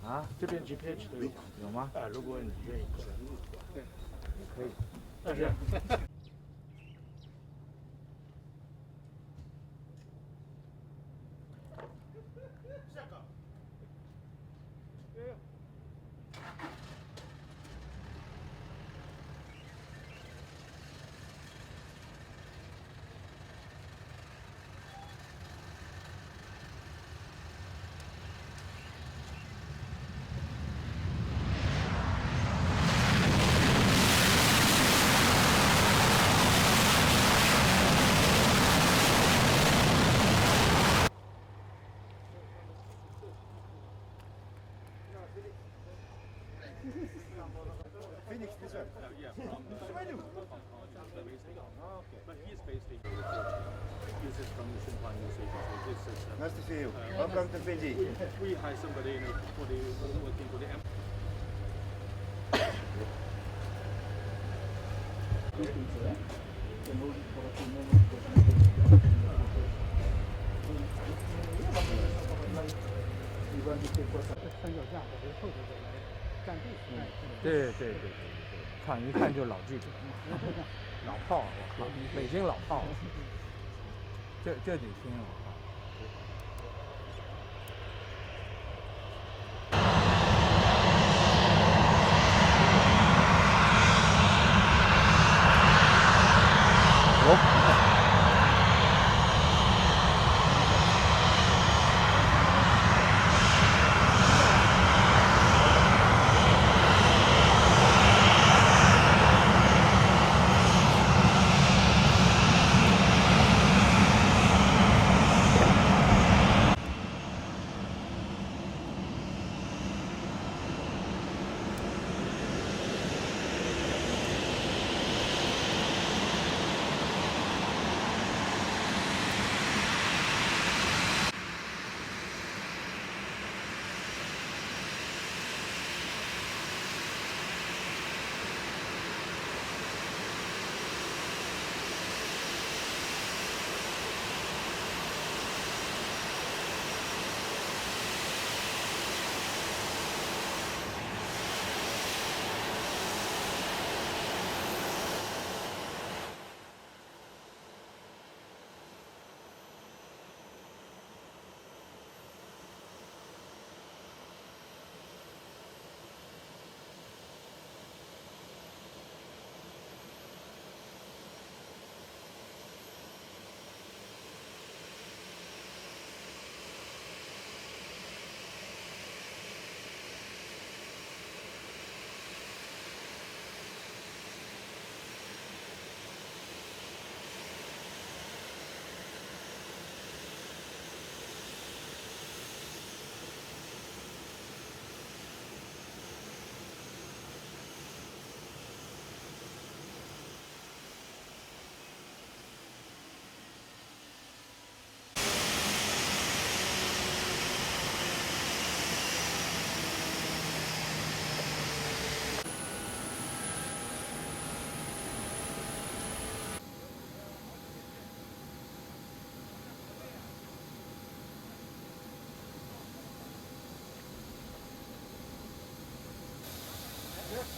啊，这边 GPH 都有吗？如果你愿意，对，也可以。但是。Phoenix, this one? Yeah, from Hong Kong, okay. But he's based in This is from the Xinhuan News Agency. This is, Nice to see you. Welcome to Fiji. We hired somebody for the working for the对，看一看就老记者，老炮，我靠，北京老炮，这得听了。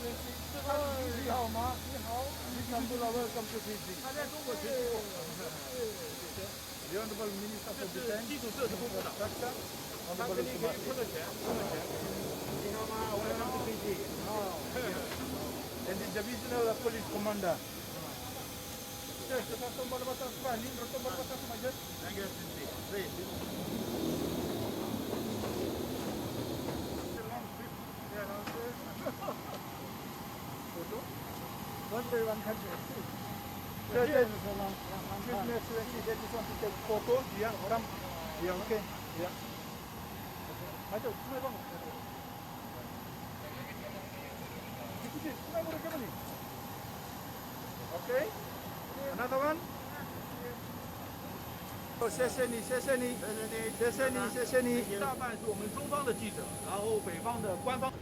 你好吗？你好，你看不到 Welcome to Fiji。他在中国学习过。The Honorable Minister for Defense。基础设施部部长。他肯定可以出个钱，你好吗 ？Welcome to Fiji。And the Divisional Police Commander。这是他送巴拉巴萨是吧？你说送巴拉巴萨是吗？那个是对。One day, one country. Business, they just want to take photos. Yeah, come. Yeah, okay. Yeah. 맞아, 수매방. 그치, 수매방으로 깨보니. Okay. Another one. 谢谢你，谢谢你，谢谢你，谢谢你。大半是我们中方的记者，然后北方的官方。